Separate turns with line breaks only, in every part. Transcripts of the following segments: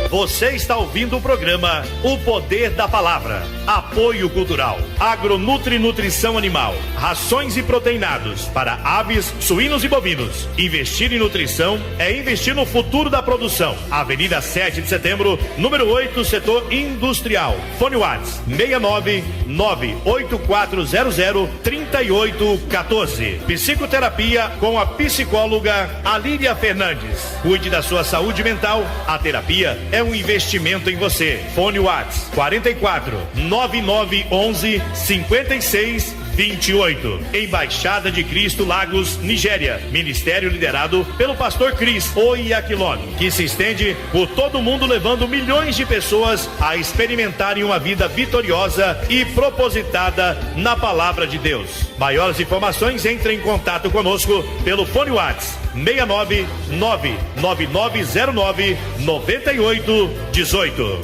Você está ouvindo o programa O Poder da Palavra. Apoio Cultural. Agronutri Nutrição Animal. Rações e proteinados para aves, suínos e bovinos. Investir em nutrição é investir no futuro da produção. Avenida 7 de Setembro, número 8, setor industrial. Fone WhatsApp 699-8400-3814. Psicoterapia com a psicóloga Alíria Fernandes. Cuide da sua saúde mental. A terapia é um investimento em você. Fone WhatsApp 44 9911 56 28. Embaixada de Cristo, Lagos, Nigéria. Ministério liderado pelo pastor Cris Oyakhilome, que se estende por todo o mundo, levando milhões de pessoas a experimentarem uma vida vitoriosa e propositada na palavra de Deus. Maiores informações, entre em contato conosco pelo fone WhatsApp 699-9909-9818.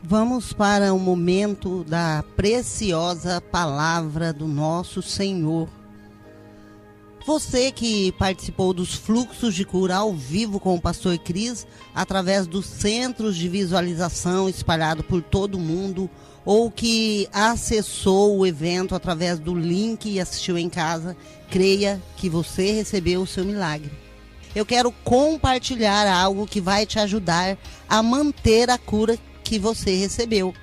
Vamos para o momento da preciosa palavra do nosso Senhor. Você que participou dos fluxos de cura ao vivo com o pastor Cris, através dos centros de visualização espalhado por todo o mundo, ou que acessou o evento através do link e assistiu em casa, creia que você recebeu o seu milagre. Eu quero compartilhar algo que vai te ajudar a manter a cura que você recebeu.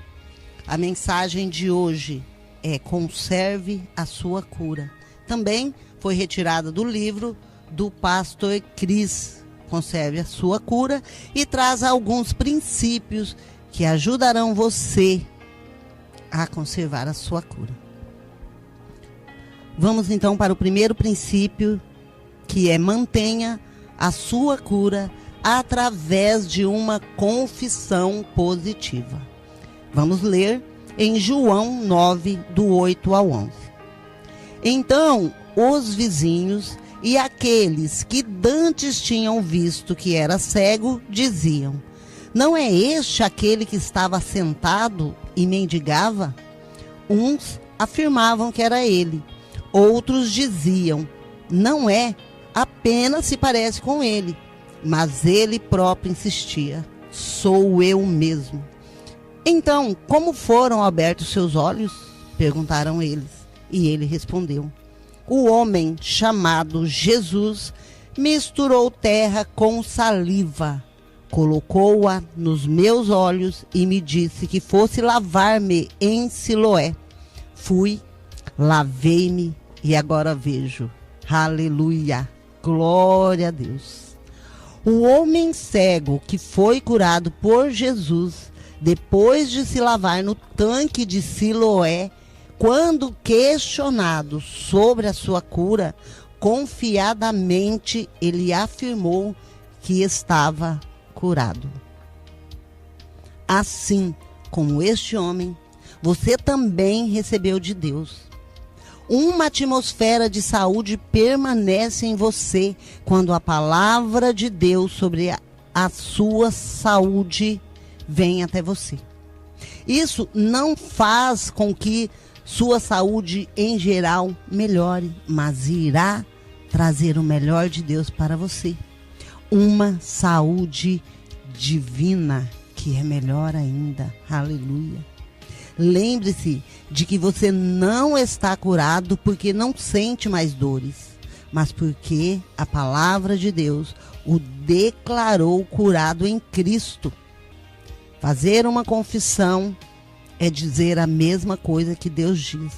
A mensagem de hoje é: conserve a sua cura. Também foi retirada do livro do pastor Cris, Conserve a Sua Cura, e traz alguns princípios que ajudarão você a conservar a sua cura. Vamos então para o primeiro princípio, que é: mantenha a sua cura através de uma confissão positiva. Vamos ler em João 9, do 8 ao 11. Então, os vizinhos e aqueles que dantes tinham visto que era cego, diziam: não é este aquele que estava sentado e mendigava? Uns afirmavam que era ele. Outros diziam: não é, apenas se parece com ele. Mas ele próprio insistia: sou eu mesmo. Então, como foram abertos seus olhos? Perguntaram eles. E ele respondeu: o homem chamado Jesus misturou terra com saliva, colocou-a nos meus olhos e me disse que fosse lavar-me em Siloé. Fui, lavei-me e agora vejo. Aleluia! Glória a Deus! O homem cego que foi curado por Jesus, depois de se lavar no tanque de Siloé, quando questionado sobre a sua cura, confiadamente ele afirmou que estava curado. Assim como este homem, você também recebeu de Deus. Uma atmosfera de saúde permanece em você quando a palavra de Deus sobre a sua saúde vem até você. Isso não faz com que sua saúde em geral melhore, mas irá trazer o melhor de Deus para você. Uma saúde divina que é melhor ainda. Aleluia. Lembre-se de que você não está curado porque não sente mais dores, mas porque a palavra de Deus o declarou curado em Cristo. Fazer uma confissão é dizer a mesma coisa que Deus diz.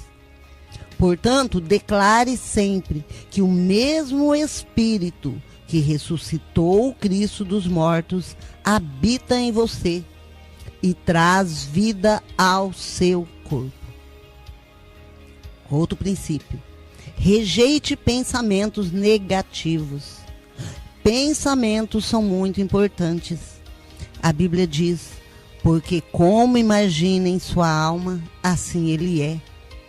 Portanto, declare sempre que o mesmo Espírito que ressuscitou o Cristo dos mortos habita em você e traz vida ao seu corpo. Outro princípio: rejeite pensamentos negativos. Pensamentos são muito importantes. A Bíblia diz: porque como imagina em sua alma, assim ele é.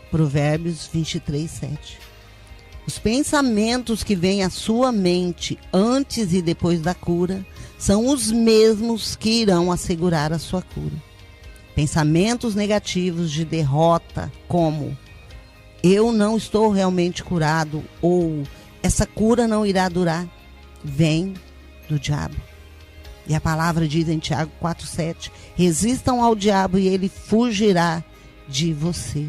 Provérbios 23, 7. Os pensamentos que vêm à sua mente antes e depois da cura são os mesmos que irão assegurar a sua cura. Pensamentos negativos de derrota, como eu não estou realmente curado, ou essa cura não irá durar, vem do diabo. E a palavra diz em Tiago 4,7: resistam ao diabo e ele fugirá de você.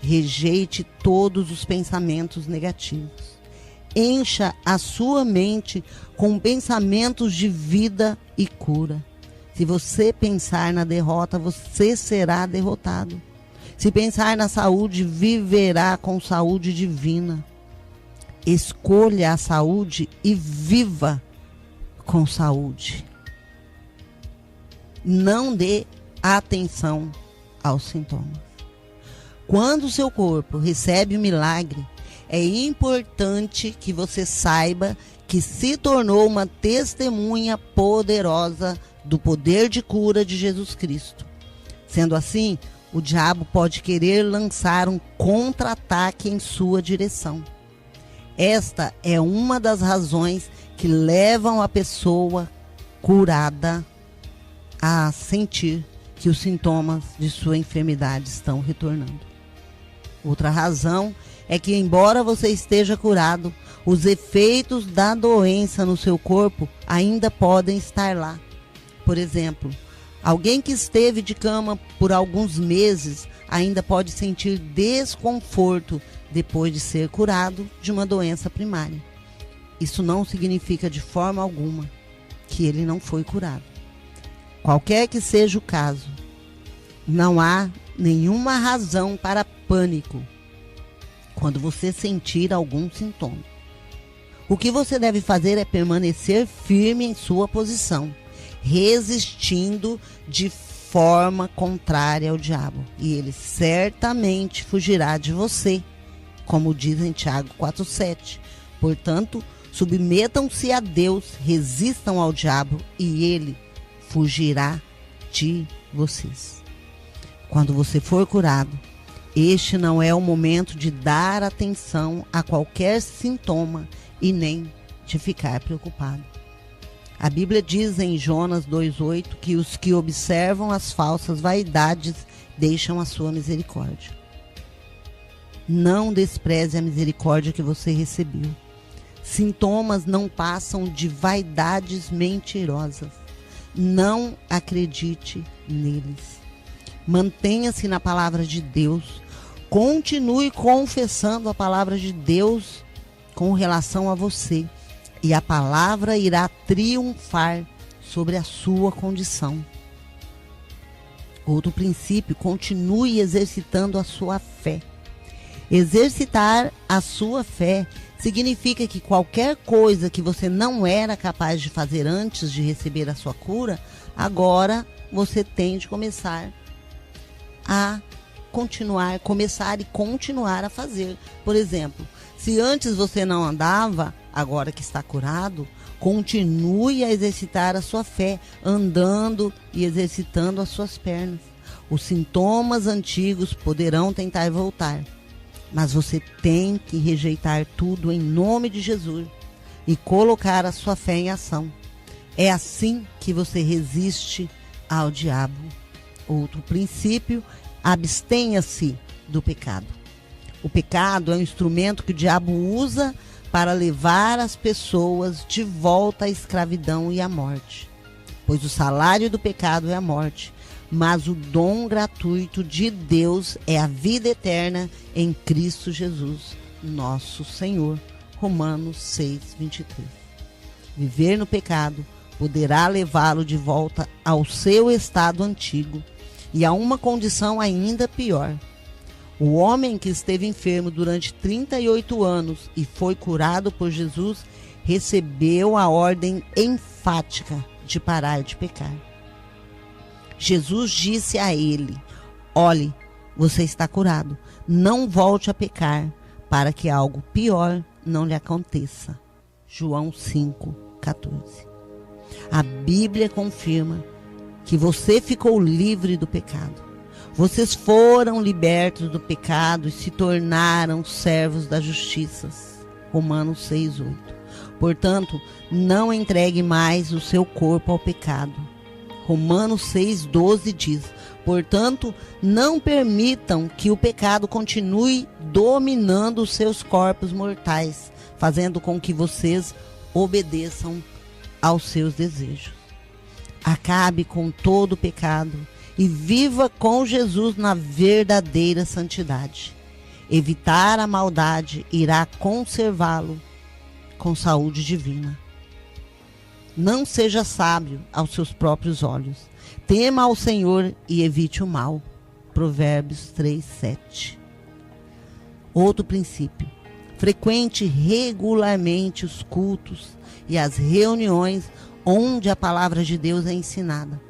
Rejeite todos os pensamentos negativos. Encha a sua mente com pensamentos de vida e cura. Se você pensar na derrota, você será derrotado. Se pensar na saúde, viverá com saúde divina. Escolha a saúde e viva com saúde. Não dê atenção aos sintomas. Quando o seu corpo recebe o milagre, é importante que você saiba que se tornou uma testemunha poderosa do poder de cura de Jesus Cristo. Sendo assim, o diabo pode querer lançar um contra-ataque em sua direção. Esta é uma das razões que levam a pessoa curada a sentir que os sintomas de sua enfermidade estão retornando. Outra razão é que, embora você esteja curado, os efeitos da doença no seu corpo ainda podem estar lá. Por exemplo, alguém que esteve de cama por alguns meses ainda pode sentir desconforto depois de ser curado de uma doença primária. Isso não significa de forma alguma que ele não foi curado. Qualquer que seja o caso, não há nenhuma razão para pânico quando você sentir algum sintoma. O que você deve fazer é permanecer firme em sua posição, resistindo de forma contrária ao diabo, e ele certamente fugirá de você, como diz em Tiago 4,7. Portanto, submetam-se a Deus, resistam ao diabo e ele fugirá de vocês. Quando você for curado, este não é o momento de dar atenção a qualquer sintoma e nem de ficar preocupado. A Bíblia diz em Jonas 2,8 que os que observam as falsas vaidades deixam a sua misericórdia. Não despreze a misericórdia que você recebeu. Sintomas não passam de vaidades mentirosas. Não acredite neles. Mantenha-se na palavra de Deus. Continue confessando a palavra de Deus com relação a você. E a palavra irá triunfar sobre a sua condição. Outro princípio: continue exercitando a sua fé. Exercitar a sua fé significa que qualquer coisa que você não era capaz de fazer antes de receber a sua cura, agora você tem de começar e continuar a fazer. Por exemplo, se antes você não andava, agora que está curado, continue a exercitar a sua fé, andando e exercitando as suas pernas. Os sintomas antigos poderão tentar voltar, mas você tem que rejeitar tudo em nome de Jesus e colocar a sua fé em ação. É assim que você resiste ao diabo. Outro princípio: abstenha-se do pecado. O pecado é um instrumento que o diabo usa para levar as pessoas de volta à escravidão e à morte. Pois o salário do pecado é a morte, mas o dom gratuito de Deus é a vida eterna em Cristo Jesus, nosso Senhor. Romanos 6:23. Viver no pecado poderá levá-lo de volta ao seu estado antigo e a uma condição ainda pior. O homem que esteve enfermo durante 38 anos e foi curado por Jesus recebeu a ordem enfática de parar de pecar. Jesus disse a ele: olhe, você está curado, não volte a pecar, para que algo pior não lhe aconteça. João 5:14. A Bíblia confirma que você ficou livre do pecado. Vocês foram libertos do pecado e se tornaram servos da justiça. Romanos 6:8. Portanto, não entregue mais o seu corpo ao pecado. Romanos 6:12 diz: Portanto, não permitam que o pecado continue dominando os seus corpos mortais, fazendo com que vocês obedeçam aos seus desejos. Acabe com todo o pecado e viva com Jesus na verdadeira santidade. Evitar a maldade irá conservá-lo com saúde divina. Não seja sábio aos seus próprios olhos. Tema ao Senhor e evite o mal. Provérbios 3:7. Outro princípio. Frequente regularmente os cultos e as reuniões onde a palavra de Deus é ensinada.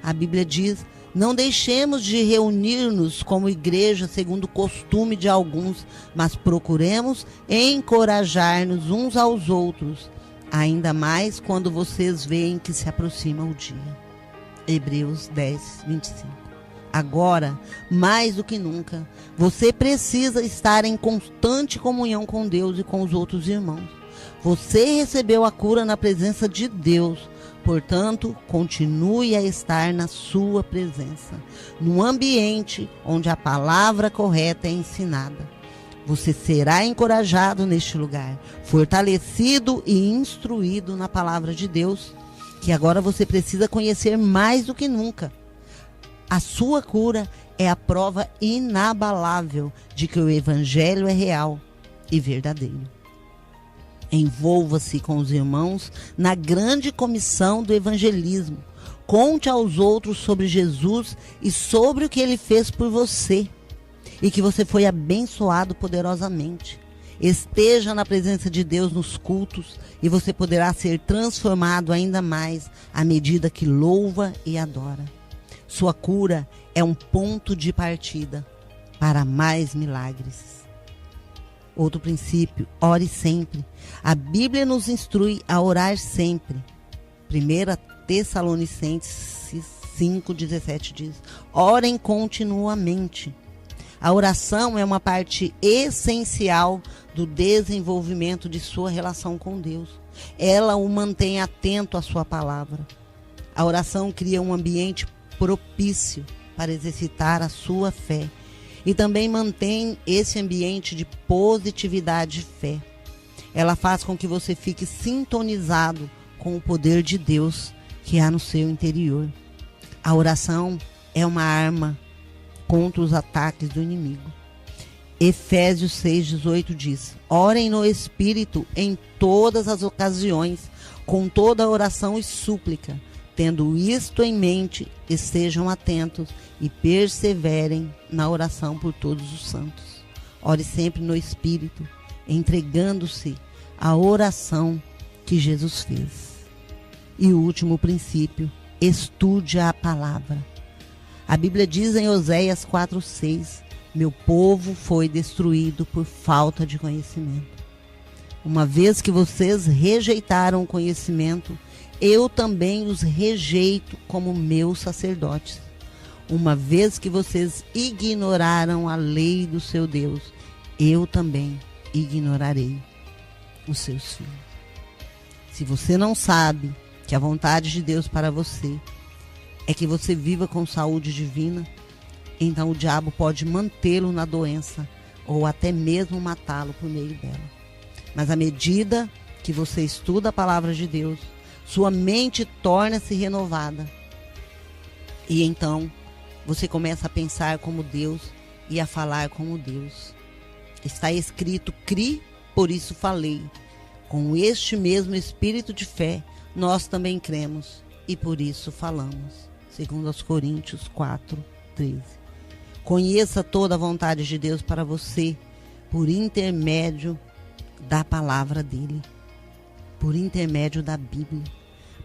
A Bíblia diz: não deixemos de reunir-nos como igreja segundo o costume de alguns, mas procuremos encorajar-nos uns aos outros, ainda mais quando vocês veem que se aproxima o dia. Hebreus 10:25. Agora, mais do que nunca, você precisa estar em constante comunhão com Deus e com os outros irmãos. Você recebeu a cura na presença de Deus, portanto, continue a estar na sua presença, num ambiente onde a palavra correta é ensinada. Você será encorajado neste lugar, fortalecido e instruído na palavra de Deus, que agora você precisa conhecer mais do que nunca. A sua cura é a prova inabalável de que o Evangelho é real e verdadeiro. Envolva-se com os irmãos na grande comissão do evangelismo. Conte aos outros sobre Jesus e sobre o que ele fez por você, e que você foi abençoado poderosamente. Esteja na presença de Deus nos cultos e você poderá ser transformado ainda mais à medida que louva e adora. Sua cura é um ponto de partida para mais milagres. Outro princípio, ore sempre. A Bíblia nos instrui a orar sempre. 1 Tessalonicenses 5:17 diz: orem continuamente. A oração é uma parte essencial do desenvolvimento de sua relação com Deus. Ela o mantém atento à sua palavra. A oração cria um ambiente propício para exercitar a sua fé e também mantém esse ambiente de positividade e fé. Ela faz com que você fique sintonizado com o poder de Deus que há no seu interior. A oração é uma arma contra os ataques do inimigo. Efésios 6:18 diz: orem no Espírito em todas as ocasiões, com toda oração e súplica. Tendo isto em mente, estejam atentos e perseverem na oração por todos os santos. Ore sempre no Espírito, entregando-se à oração que Jesus fez. E o último princípio, estude a palavra. A Bíblia diz em Oséias 4:6: meu povo foi destruído por falta de conhecimento. Uma vez que vocês rejeitaram o conhecimento, eu também os rejeito como meus sacerdotes. Uma vez que vocês ignoraram a lei do seu Deus, eu também ignorarei os seus filhos. Se você não sabe que a vontade de Deus para você é que você viva com saúde divina, então o diabo pode mantê-lo na doença ou até mesmo matá-lo por meio dela. Mas à medida que você estuda a palavra de Deus, sua mente torna-se renovada. E então você começa a pensar como Deus e a falar como Deus. Está escrito: cri, por isso falei. Com este mesmo espírito de fé, nós também cremos e por isso falamos. 2 Coríntios 4:13. Conheça toda a vontade de Deus para você por intermédio da palavra dele, por intermédio da Bíblia.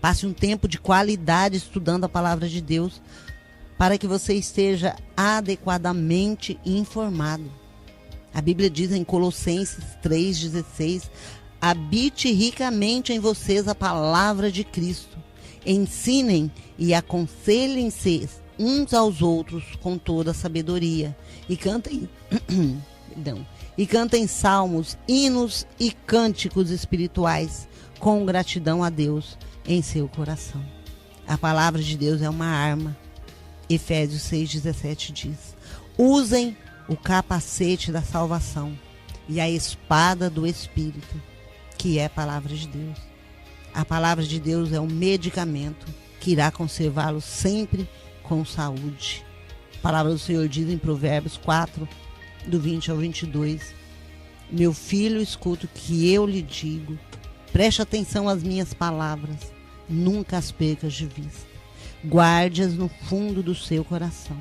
Passe um tempo de qualidade estudando a palavra de Deus para que você esteja adequadamente informado. A Bíblia diz em Colossenses 3:16: habite ricamente em vocês a palavra de Cristo. Ensinem e aconselhem-se uns aos outros com toda a sabedoria. E cantem, e cantem salmos, hinos e cânticos espirituais com gratidão a Deus em seu coração. A palavra de Deus é uma arma Efésios 6,17 diz: usem o capacete da salvação e a espada do Espírito, que é a palavra de Deus. A palavra de Deus é um medicamento que irá conservá-lo sempre com saúde. A palavra do Senhor diz em Provérbios 4, do 20 ao 22: meu filho, escuta o que eu lhe digo, preste atenção às minhas palavras, nunca as percas de vista, guarde-as no fundo do seu coração,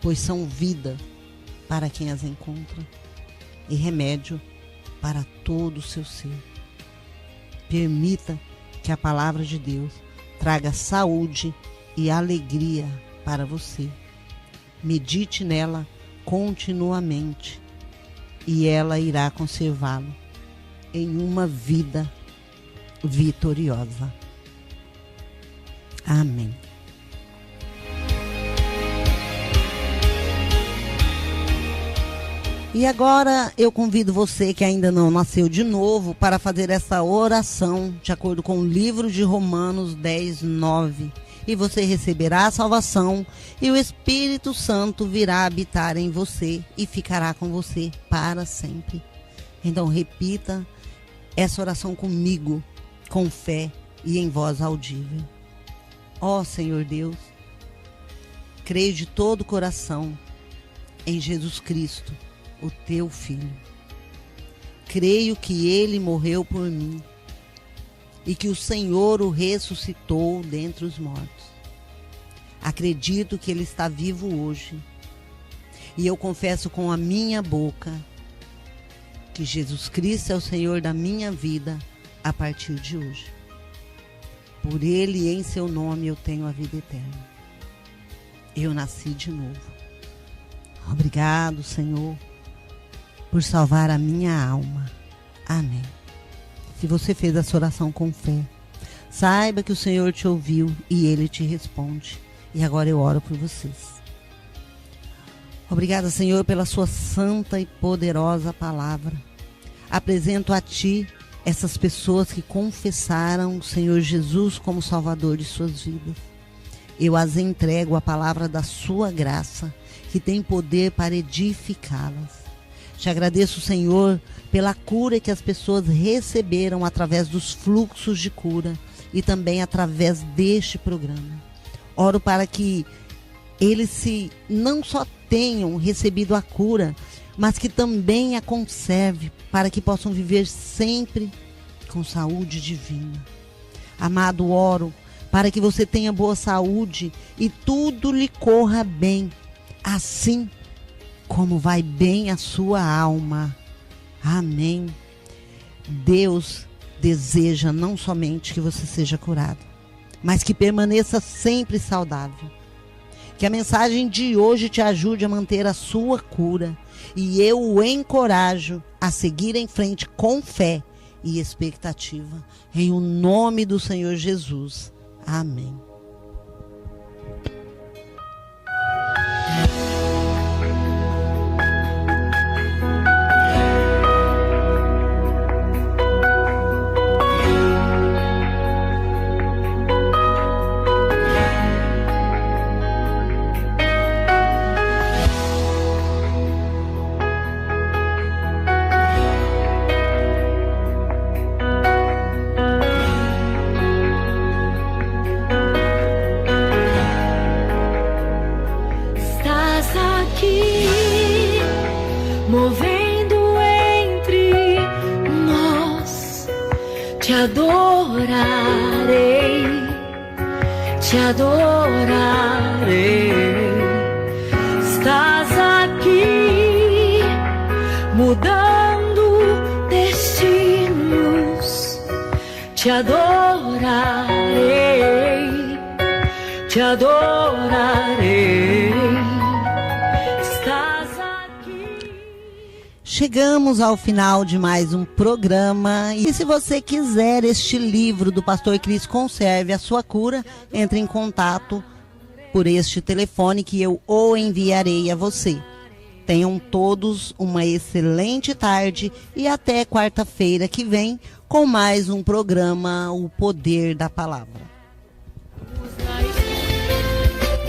pois são vida para quem as encontra e remédio para todo o seu ser. Permita que a palavra de Deus traga saúde e alegria para você. Medite nela continuamente e ela irá conservá-lo em uma vida vitoriosa. Amém. E agora eu convido você que ainda não nasceu de novo para fazer essa oração de acordo com o livro de Romanos 10, 9. E você receberá a salvação e o Espírito Santo virá habitar em você e ficará com você para sempre. Então repita essa oração comigo, com fé e em voz audível. Ó Senhor Deus, creio de todo o coração em Jesus Cristo, o teu Filho. Creio que ele morreu por mim e que o Senhor o ressuscitou dentre os mortos. Acredito que ele está vivo hoje e eu confesso com a minha boca que Jesus Cristo é o Senhor da minha vida a partir de hoje. Por ele e em seu nome eu tenho a vida eterna. Eu nasci de novo. Obrigado, Senhor, por salvar a minha alma. Amém. Se você fez essa oração com fé, saiba que o Senhor te ouviu e ele te responde. E agora eu oro por vocês. Obrigada, Senhor, pela sua santa e poderosa palavra. Apresento a ti essas pessoas que confessaram o Senhor Jesus como Salvador de suas vidas. Eu as entrego a palavra da sua graça, que tem poder para edificá-las. Te agradeço, Senhor, pela cura que as pessoas receberam através dos fluxos de cura e também através deste programa. Oro para que eles não só tenham recebido a cura, mas que também a conserve para que possam viver sempre com saúde divina. Amado, oro para que você tenha boa saúde e tudo lhe corra bem, assim como vai bem a sua alma. Amém. Deus deseja não somente que você seja curado, mas que permaneça sempre saudável. Que a mensagem de hoje te ajude a manter a sua cura e eu o encorajo a seguir em frente com fé e expectativa. Em o nome do Senhor Jesus. Amém.
Movendo entre nós, te adorarei, te adorarei. Estás aqui, mudando destinos, te adorarei, te adorarei.
Chegamos ao final de mais um programa e se você quiser este livro do Pastor Cris Conserve a Sua Cura, entre em contato por este telefone que eu o enviarei a você. Tenham todos uma excelente tarde e até quarta-feira que vem com mais um programa O Poder da Palavra.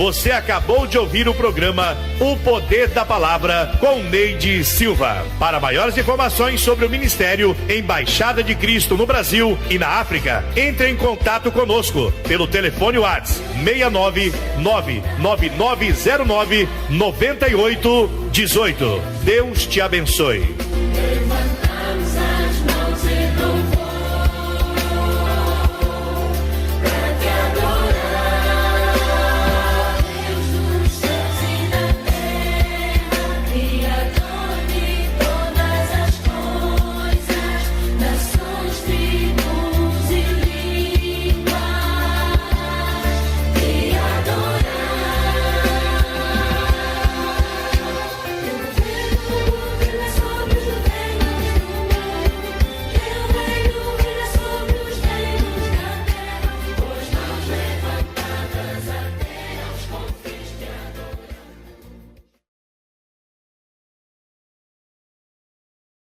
Você acabou de ouvir o programa O Poder da Palavra com Neide Silva. Para maiores informações sobre o Ministério Embaixada de Cristo no Brasil e na África, entre em contato conosco pelo telefone WhatsApp 69999099818. Deus te abençoe.